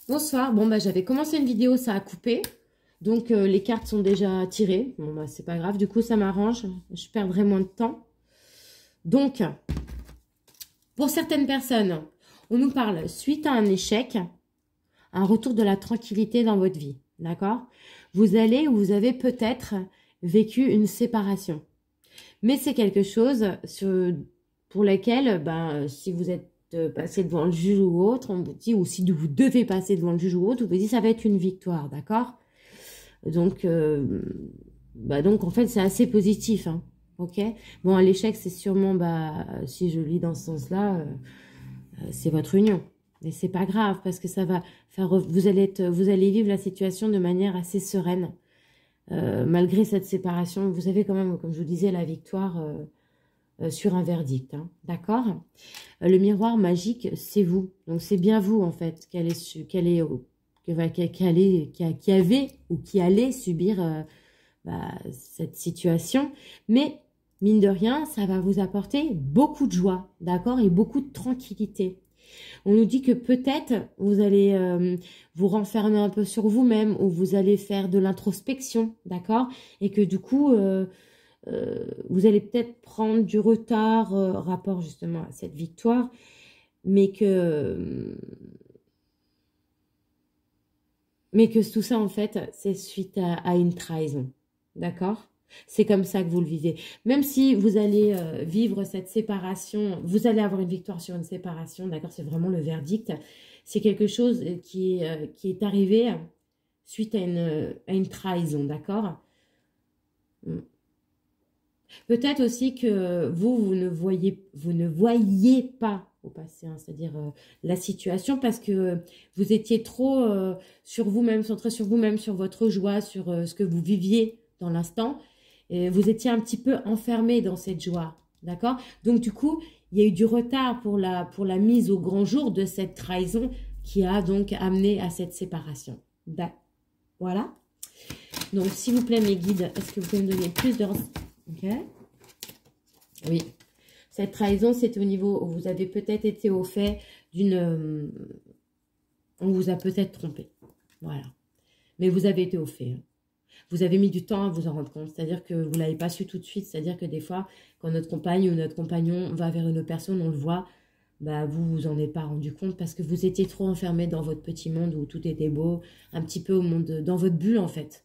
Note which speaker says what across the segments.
Speaker 1: Bonsoir, bon bah j'avais commencé une vidéo, ça a coupé, donc les cartes sont déjà tirées, bon bah c'est pas grave, du coup ça m'arrange, je perdrai moins de temps. Donc, pour certaines personnes, on nous parle suite à un échec, un retour de la tranquillité dans votre vie, d'accord? Vous allez ou vous avez peut-être vécu une séparation, mais c'est quelque chose pour lequel, ben, si vous êtes passé devant le juge ou autre, on vous dit, ou si vous devez passer devant le juge ou autre, on vous dit ça va être une victoire, d'accord? Donc, donc en fait, c'est assez positif, hein, ok? Bon, l'échec, c'est sûrement, bah, si je lis dans ce sens-là, c'est votre union. Mais c'est pas grave, parce que ça va faire, vous allez vivre la situation de manière assez sereine. Malgré cette séparation, vous avez quand même, comme je vous disais, la victoire sur un verdict, hein, d'accord? Le miroir magique, c'est vous. Donc, c'est bien vous, en fait, qui avait ou qui allait subir cette situation. Mais, mine de rien, ça va vous apporter beaucoup de joie, d'accord? Et beaucoup de tranquillité. On nous dit que peut-être vous allez vous renfermer un peu sur vous-même ou vous allez faire de l'introspection, d'accord? Et que du coup, vous allez peut-être prendre du retard rapport justement à cette victoire, mais que tout ça, en fait, c'est suite à une trahison. D'accord? C'est comme ça que vous le vivez. Même si vous allez vivre cette séparation, vous allez avoir une victoire sur une séparation, d'accord? C'est vraiment le verdict. C'est quelque chose qui est arrivé suite à une trahison, d'accord? Peut-être aussi que vous ne voyiez pas au passé, hein, c'est-à-dire la situation, parce que vous étiez trop sur vous-même, centré sur vous-même, sur votre joie, sur ce que vous viviez dans l'instant, et vous étiez un petit peu enfermé dans cette joie, d'accord? Donc du coup, il y a eu du retard pour la mise au grand jour de cette trahison qui a donc amené à cette séparation. Voilà. Donc s'il vous plaît mes guides, est-ce que vous pouvez me donner plus de renseignements? Ok. Oui. Cette trahison, c'est au niveau où vous avez peut-être été au fait d'une... on vous a peut-être trompé. Voilà. Mais vous avez été au fait. Hein. Vous avez mis du temps à vous en rendre compte. C'est-à-dire que vous ne l'avez pas su tout de suite. C'est-à-dire que des fois, quand notre compagne ou notre compagnon va vers une autre personne, on le voit, bah, vous vous en êtes pas rendu compte parce que vous étiez trop enfermé dans votre petit monde où tout était beau, un petit peu au monde, dans votre bulle en fait.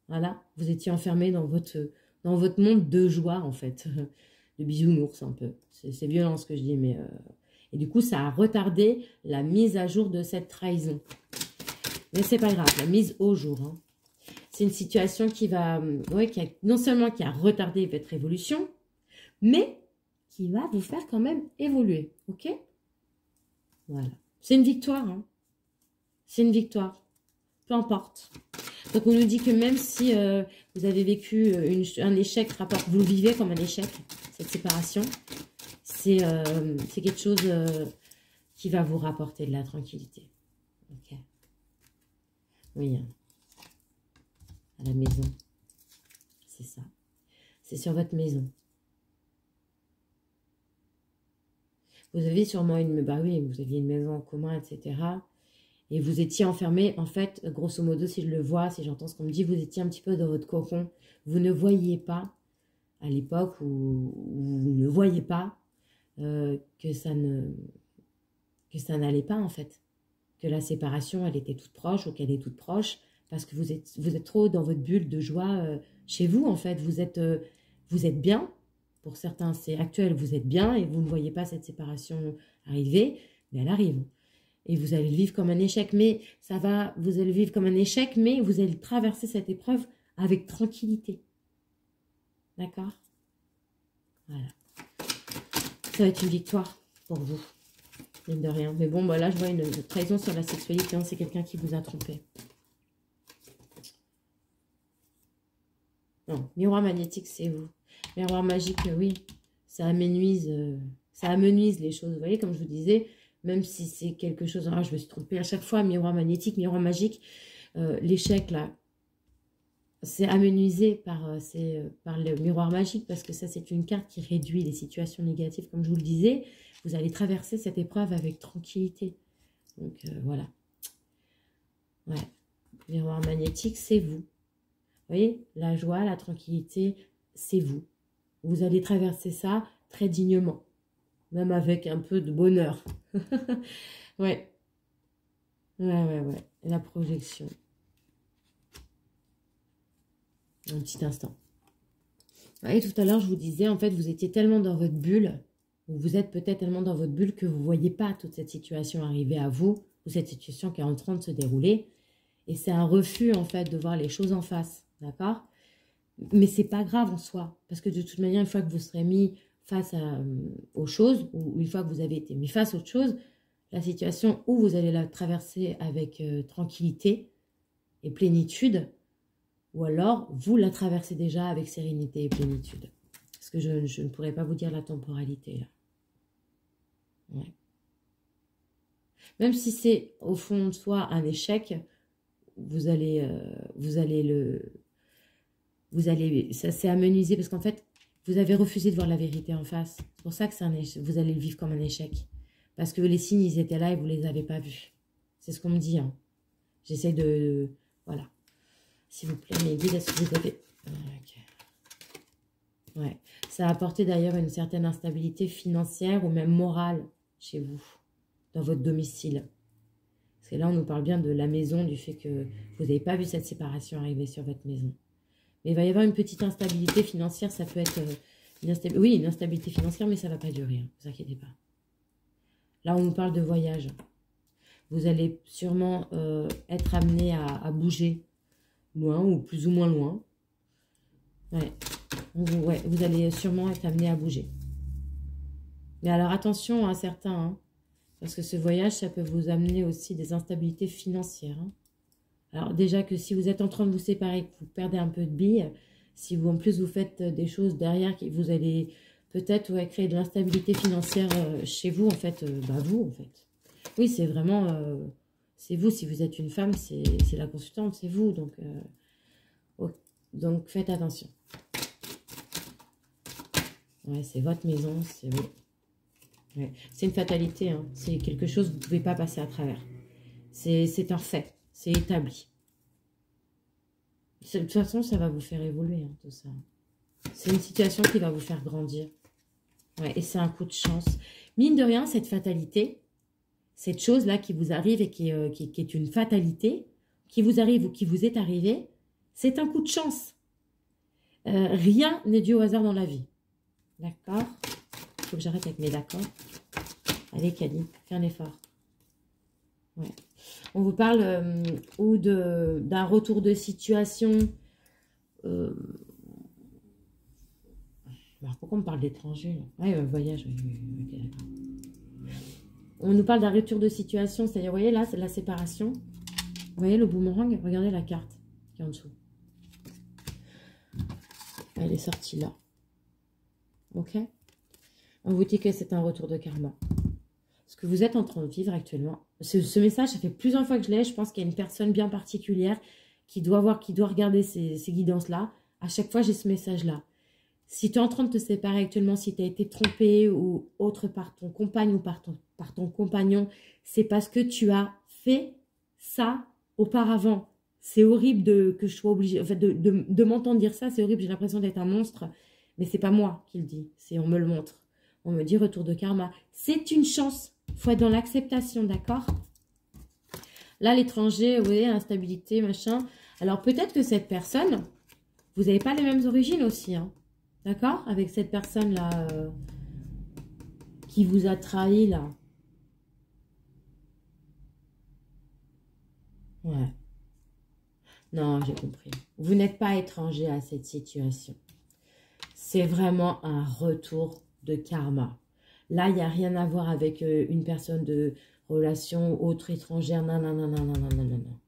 Speaker 1: Voilà. Vous étiez enfermé dans votre monde de joie en fait. De bisounours un peu. C'est violent ce que je dis, mais... Et du coup, ça a retardé la mise à jour de cette trahison. Mais c'est pas grave, la mise au jour. Hein. C'est une situation qui va... non seulement qui a retardé votre évolution, mais qui va vous faire quand même évoluer. Ok? Voilà. C'est une victoire. Hein. C'est une victoire. Peu importe. Donc, on nous dit que même si vous avez vécu un échec, vous le vivez comme un échec, cette séparation, c'est quelque chose qui va vous rapporter de la tranquillité. Ok. Oui. Hein. À la maison. C'est ça. C'est sur votre maison. Vous avez sûrement bah oui, vous aviez une maison en commun, etc. Et vous étiez enfermé, en fait, grosso modo, si je le vois, si j'entends ce qu'on me dit, vous étiez un petit peu dans votre cocon. Vous ne voyiez pas, à l'époque où vous ne voyez pas, que ça n'allait pas, en fait. Que la séparation, elle était toute proche ou qu'elle est toute proche, parce que vous êtes trop dans votre bulle de joie chez vous, en fait. Vous êtes bien. Pour certains, c'est actuel, vous êtes bien et vous ne voyez pas cette séparation arriver, mais elle arrive. Et vous allez le vivre comme un échec, mais vous allez le vivre comme un échec, mais vous allez traverser cette épreuve avec tranquillité. D'accord? Voilà. Ça va être une victoire pour vous, mine de rien. Mais bon, bah là, je vois une trahison sur la sexualité, hein, c'est quelqu'un qui vous a trompé. Non, miroir magnétique, c'est vous. Miroir magique, oui, ça amenuise les choses. Vous voyez, comme je vous disais, même si c'est quelque chose... Ah, je me suis trompée à chaque fois, miroir magnétique, miroir magique. L'échec, là, c'est amenuisé par le miroir magique, parce que ça, c'est une carte qui réduit les situations négatives, comme je vous le disais. Vous allez traverser cette épreuve avec tranquillité. Donc, voilà. Ouais. Miroir magnétique, c'est vous. Vous voyez, la joie, la tranquillité, c'est vous. Vous allez traverser ça très dignement. Même avec un peu de bonheur. Ouais. Ouais. La projection. Un petit instant. Et tout à l'heure, je vous disais, en fait, vous étiez tellement dans votre bulle, ou vous êtes peut-être tellement dans votre bulle que vous ne voyez pas toute cette situation arriver à vous, ou cette situation qui est en train de se dérouler. Et c'est un refus, en fait, de voir les choses en face. D'accord? Mais c'est pas grave en soi. Parce que de toute manière, une fois que vous serez mis face aux choses, ou une fois que vous avez été mis face aux choses, la situation où vous allez la traverser avec tranquillité et plénitude, ou alors vous la traversez déjà avec sérénité et plénitude. Parce que je ne pourrais pas vous dire la temporalité là. Ouais. Même si c'est au fond de soi un échec, vous allez ça s'est amenuisé parce qu'en fait, vous avez refusé de voir la vérité en face. C'est pour ça que c'est un échec, vous allez le vivre comme un échec. Parce que les signes, ils étaient là et vous ne les avez pas vus. C'est ce qu'on me dit. Hein. J'essaie de... Voilà. S'il vous plaît, mes guides, est-ce que vous avez... Okay. Ouais. Ça a apporté d'ailleurs une certaine instabilité financière ou même morale chez vous, dans votre domicile. Parce que là, on nous parle bien de la maison, du fait que vous n'avez pas vu cette séparation arriver sur votre maison. Mais il va y avoir une petite instabilité financière, ça peut être une instabilité financière, mais ça ne va pas durer, hein, ne vous inquiétez pas. Là, on nous parle de voyage. Vous allez sûrement être amené à bouger loin ou plus ou moins loin. Ouais. Vous allez sûrement être amené à bouger. Mais alors attention à certains, hein, parce que ce voyage, ça peut vous amener aussi des instabilités financières. Hein. Alors déjà que si vous êtes en train de vous séparer, que vous perdez un peu de billes, si vous en plus vous faites des choses derrière, vous allez peut-être créer de l'instabilité financière chez vous, en fait, vous en fait. Oui, c'est vraiment, c'est vous, si vous êtes une femme, c'est la consultante, c'est vous, donc faites attention. Ouais, c'est votre maison, c'est vous. Ouais. C'est une fatalité, hein. C'est quelque chose que vous ne pouvez pas passer à travers. C'est un fait. C'est établi. De toute façon, ça va vous faire évoluer, hein, tout ça. C'est une situation qui va vous faire grandir. Ouais, et c'est un coup de chance. Mine de rien, cette fatalité, cette chose-là qui vous arrive et qui est une fatalité, qui vous arrive ou qui vous est arrivée, c'est un coup de chance. Rien n'est dû au hasard dans la vie. D'accord? Il faut que j'arrête avec mes d'accord. Allez, Kali, fais un effort. Ouais. On vous parle d'un retour de situation. Alors, pourquoi on me parle d'étranger? Ouais, voyage. Oui, okay, d'accord. On nous parle d'un retour de situation, c'est-à-dire, vous voyez, là, c'est la séparation. Vous voyez le boomerang? Regardez la carte qui est en dessous. Elle est sortie là. Ok? On vous dit que c'est un retour de karma. Ce que vous êtes en train de vivre actuellement. Ce message, ça fait plusieurs fois que je l'ai. Je pense qu'il y a une personne bien particulière qui doit regarder ces guidances-là. À chaque fois, j'ai ce message-là. Si tu es en train de te séparer actuellement, si tu as été trompé ou autre par ton compagnon ou par ton compagnon, c'est parce que tu as fait ça auparavant. C'est horrible que je sois obligée, en fait, de m'entendre dire ça, c'est horrible, j'ai l'impression d'être un monstre, mais c'est pas moi qui le dis, on me le montre. On me dit retour de karma. C'est une chance, il faut être dans l'acceptation, d'accord? Là, l'étranger, vous voyez, instabilité, machin. Alors peut-être que cette personne, vous n'avez pas les mêmes origines aussi, hein. D'accord? Avec cette personne-là qui vous a trahi, là. Ouais. Non, j'ai compris. Vous n'êtes pas étranger à cette situation. C'est vraiment un retour de karma. Là, il n'y a rien à voir avec une personne de relation autre étrangère. Non, non, non, non, non, non, non, non.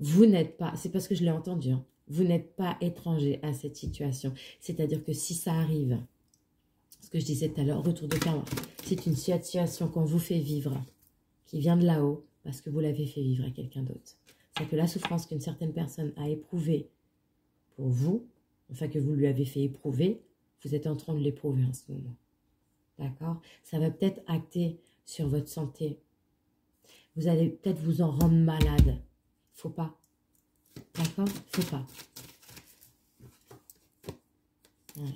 Speaker 1: Vous n'êtes pas, c'est parce que je l'ai entendu, hein, vous n'êtes pas étranger à cette situation. C'est-à-dire que si ça arrive, ce que je disais tout à l'heure, retour de karma, c'est une situation qu'on vous fait vivre, qui vient de là-haut, parce que vous l'avez fait vivre à quelqu'un d'autre. C'est que la souffrance qu'une certaine personne a éprouvée pour vous, enfin que vous lui avez fait éprouver, vous êtes en train de l'éprouver en ce moment. D'accord? Ça va peut-être acter sur votre santé. Vous allez peut-être vous en rendre malade. Faut pas. D'accord? Faut pas. Voilà.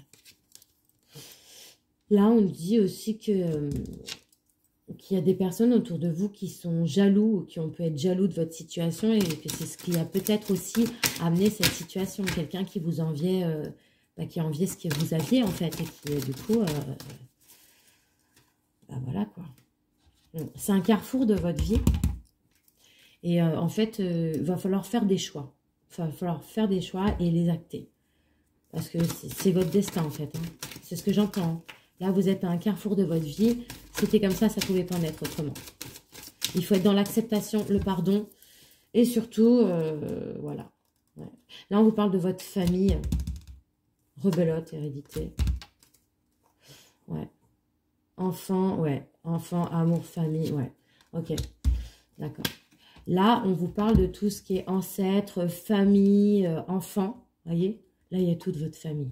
Speaker 1: Là, on dit aussi que qu'il y a des personnes autour de vous qui sont jaloux, ou qui ont pu être jaloux de votre situation, et que c'est ce qui a peut-être aussi amené cette situation. Quelqu'un qui vous enviait, qui enviait ce que vous aviez, en fait, et qui, du coup, voilà, quoi. C'est un carrefour de votre vie. Et en fait, il va falloir faire des choix. Il va falloir faire des choix et les acter. Parce que c'est votre destin, en fait. Hein. C'est ce que j'entends. Là, vous êtes à un carrefour de votre vie. C'était comme ça ne pouvait pas en être autrement. Il faut être dans l'acceptation, le pardon. Et surtout, voilà. Ouais. Là, on vous parle de votre famille. Rebelote, hérédité. Ouais. Enfant, ouais. Enfant, amour, famille, ouais. Ok, d'accord. Là, on vous parle de tout ce qui est ancêtre, famille, enfant. Voyez? Là, il y a toute votre famille.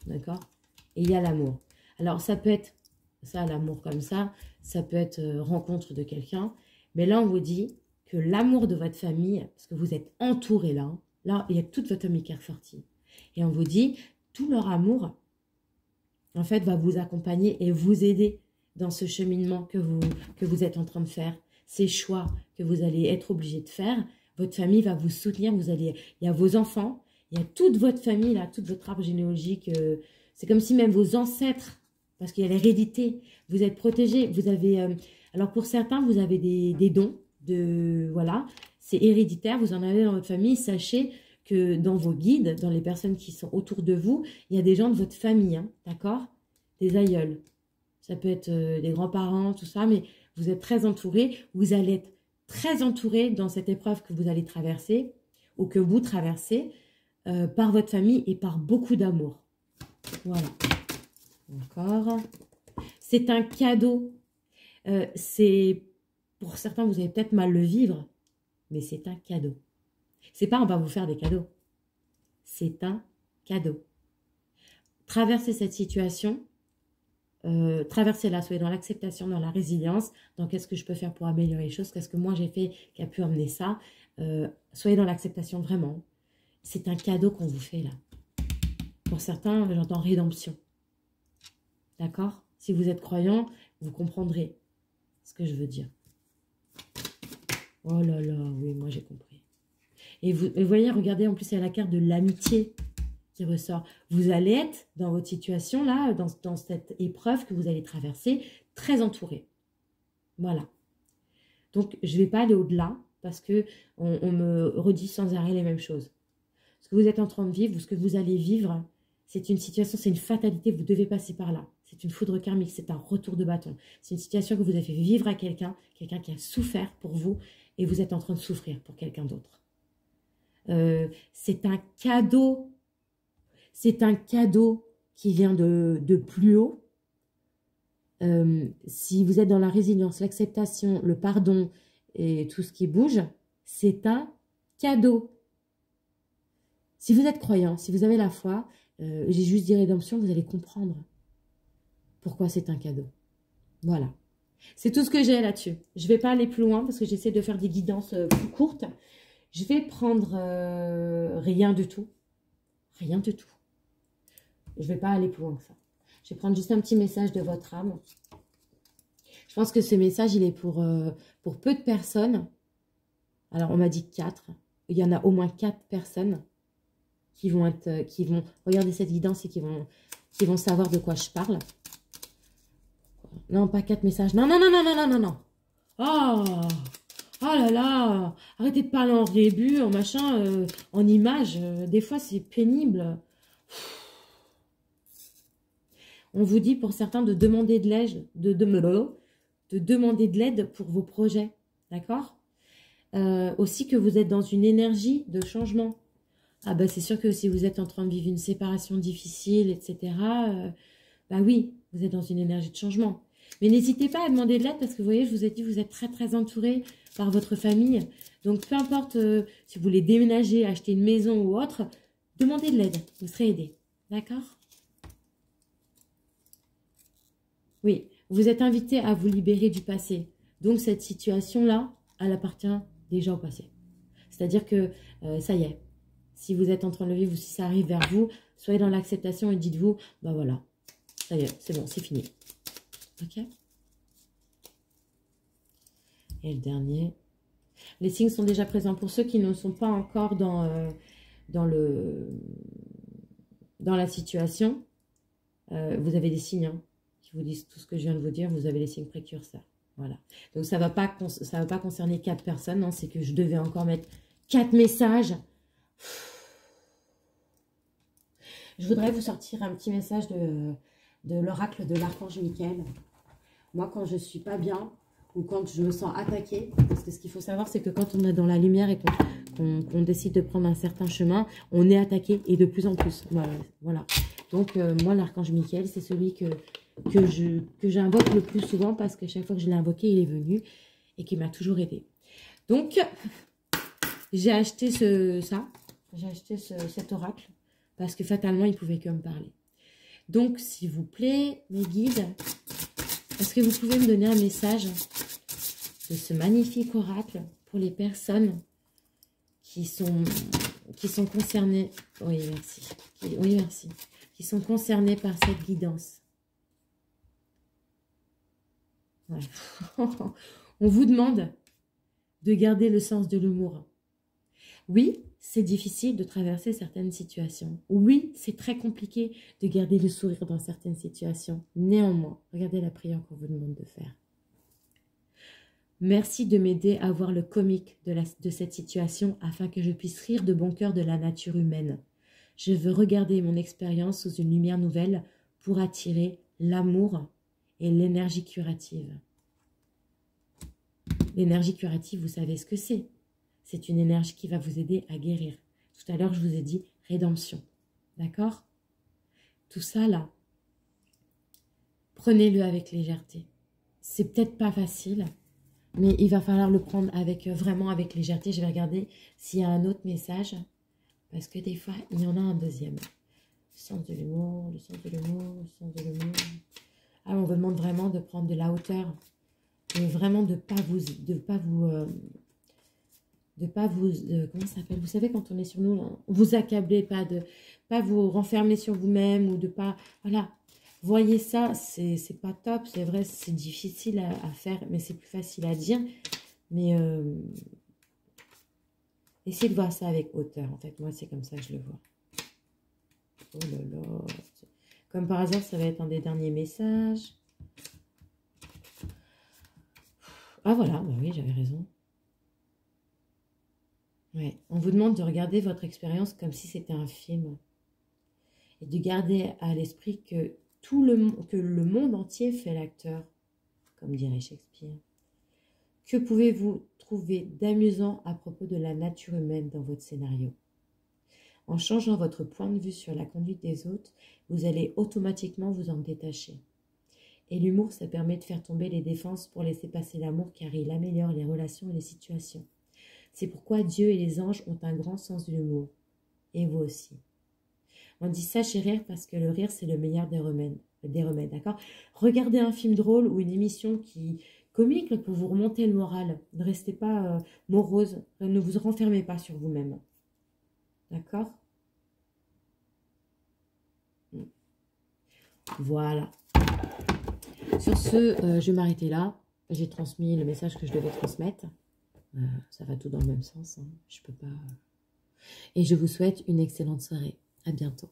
Speaker 1: D'accord? Et il y a l'amour. Alors, ça peut être, ça, l'amour comme ça peut être rencontre de quelqu'un. Mais là, on vous dit que l'amour de votre famille, parce que vous êtes entouré là, là, il y a toute votre famille qui est ressortie. Et on vous dit, tout leur amour, en fait, va vous accompagner et vous aider dans ce cheminement que vous êtes en train de faire. Ces choix que vous allez être obligé de faire, votre famille va vous soutenir. Il y a vos enfants, il y a toute votre famille, là, toute votre arbre généalogique. C'est comme si même vos ancêtres, parce qu'il y a l'hérédité, vous êtes protégés. Vous avez, alors pour certains, vous avez des dons, voilà, c'est héréditaire, vous en avez dans votre famille. Sachez que dans vos guides, dans les personnes qui sont autour de vous, il y a des gens de votre famille, hein, d'accord? Des aïeuls. Ça peut être des grands-parents, tout ça, mais vous êtes très entourés. Vous allez être très entourés dans cette épreuve que vous allez traverser ou que vous traversez par votre famille et par beaucoup d'amour. Voilà. Encore. C'est un cadeau. Pour certains, vous allez peut-être mal le vivre, mais c'est un cadeau. C'est pas on va vous faire des cadeaux. C'est un cadeau. Traversez cette situation. Traversez-la, soyez dans l'acceptation, dans la résilience, dans qu'est-ce que je peux faire pour améliorer les choses, qu'est-ce que moi j'ai fait qui a pu amener ça. Soyez dans l'acceptation vraiment. C'est un cadeau qu'on vous fait là. Pour certains, j'entends rédemption. D'accord? Si vous êtes croyant, vous comprendrez ce que je veux dire. Oh là là, oui, moi j'ai compris. Et vous voyez, regardez, en plus il y a la carte de l'amitié qui ressort. Vous allez être dans votre situation là, dans cette épreuve que vous allez traverser, très entouré. Voilà. Donc je ne vais pas aller au-delà parce que on me redit sans arrêt les mêmes choses. Ce que vous êtes en train de vivre ou ce que vous allez vivre, c'est une situation, c'est une fatalité, vous devez passer par là. C'est une foudre karmique, c'est un retour de bâton. C'est une situation que vous avez fait vivre à quelqu'un qui a souffert pour vous et vous êtes en train de souffrir pour quelqu'un d'autre. C'est un cadeau. C'est un cadeau qui vient de plus haut. Si vous êtes dans la résilience, l'acceptation, le pardon et tout ce qui bouge, c'est un cadeau. Si vous êtes croyant, si vous avez la foi, j'ai juste dit rédemption, vous allez comprendre pourquoi c'est un cadeau. Voilà. C'est tout ce que j'ai là-dessus. Je ne vais pas aller plus loin parce que j'essaie de faire des guidances plus courtes. Je vais prendre rien du tout. Rien du tout. Je ne vais pas aller plus loin que ça. Je vais prendre juste un petit message de votre âme. Je pense que ce message, il est pour peu de personnes. Alors, on m'a dit 4. Il y en a au moins 4 personnes qui vont regarder cette guidance et qui vont savoir de quoi je parle. Non, pas 4 messages. Non, non, non, non, non, non, non, non. Oh, oh là là. Arrêtez de parler en rébus, en machin, en images. Des fois, c'est pénible. On vous dit pour certains de demander de l'aide, de demander de l'aide pour vos projets. D'accord? Aussi que vous êtes dans une énergie de changement. Ah bah c'est sûr que si vous êtes en train de vivre une séparation difficile, etc., bah oui, vous êtes dans une énergie de changement. Mais n'hésitez pas à demander de l'aide parce que vous voyez, je vous ai dit, vous êtes très très entouré par votre famille. Donc peu importe si vous voulez déménager, acheter une maison ou autre, demandez de l'aide, vous serez aidé. D'accord? Oui, vous êtes invité à vous libérer du passé. Donc cette situation-là, elle appartient déjà au passé. C'est-à-dire que ça y est, si vous êtes en train de le vivre ou si ça arrive vers vous, soyez dans l'acceptation et dites-vous, bah voilà, ça y est, c'est bon, c'est fini. Ok? Et le dernier. Les signes sont déjà présents. Pour ceux qui ne sont pas encore dans la situation, vous avez des signes qui vous disent tout ce que je viens de vous dire. Vous avez les signes précurseurs. Voilà. Donc, ça ne va pas concerner 4 personnes. Hein, c'est que je devais encore mettre 4 messages. Je voudrais vous sortir un petit message de l'oracle de l'archange Michael. Moi, quand je ne suis pas bien ou quand je me sens attaquée, parce que ce qu'il faut savoir, c'est que quand on est dans la lumière et qu'on décide de prendre un certain chemin, on est attaqué et de plus en plus. Voilà. Donc, moi, l'archange Michael, c'est celui que j'invoque le plus souvent parce que chaque fois que je l'ai invoqué, il est venu et qui m'a toujours aidé. Donc, j'ai acheté cet oracle parce que fatalement, il ne pouvait que me parler. Donc, s'il vous plaît, mes guides, est-ce que vous pouvez me donner un message de ce magnifique oracle pour les personnes qui sont concernées? Oui, merci. Oui, merci. Qui sont concernées par cette guidance. Voilà. On vous demande de garder le sens de l'humour. Oui, c'est difficile de traverser certaines situations. Oui, c'est très compliqué de garder le sourire dans certaines situations. Néanmoins, regardez la prière qu'on vous demande de faire. Merci de m'aider à voir le comique de cette situation afin que je puisse rire de bon cœur de la nature humaine. Je veux regarder mon expérience sous une lumière nouvelle pour attirer l'amour et l'énergie curative. L'énergie curative, vous savez ce que c'est. C'est une énergie qui va vous aider à guérir. Tout à l'heure, je vous ai dit rédemption. D'accord? Tout ça, là, prenez-le avec légèreté. C'est peut-être pas facile, mais il va falloir le prendre vraiment avec légèreté. Je vais regarder s'il y a un autre message, parce que des fois, il y en a un deuxième. Le sens de l'humour, le sens de l'humour, le sens de l'humour. Ah, on vous demande vraiment de prendre de la hauteur, et vraiment de pas vous comment ça s'appelle, vous savez, quand on est sur nous, là, vous accablez, pas vous renfermer sur vous-même ou de pas, voilà, voyez ça, c'est pas top, c'est vrai, c'est difficile à faire, mais c'est plus facile à dire, mais essayez de voir ça avec hauteur, en fait, moi c'est comme ça que je le vois. Oh là là, comme par hasard, ça va être un des derniers messages. Ah voilà, bah oui, j'avais raison. Ouais. On vous demande de regarder votre expérience comme si c'était un film. Et de garder à l'esprit que le monde entier fait l'acteur, comme dirait Shakespeare. Que pouvez-vous trouver d'amusant à propos de la nature humaine dans votre scénario? En changeant votre point de vue sur la conduite des autres, vous allez automatiquement vous en détacher. Et l'humour, ça permet de faire tomber les défenses pour laisser passer l'amour car il améliore les relations et les situations. C'est pourquoi Dieu et les anges ont un grand sens de l'humour. Et vous aussi. On dit sachez rire parce que le rire, c'est le meilleur des remèdes, d'accord? Regardez un film drôle ou une émission comique pour vous remonter le moral. Ne restez pas morose. Ne vous renfermez pas sur vous-même. D'accord? Voilà. Sur ce, je vais m'arrêter là. J'ai transmis le message que je devais transmettre. Ça va tout dans le même sens. Hein. Je peux pas... Et je vous souhaite une excellente soirée. À bientôt.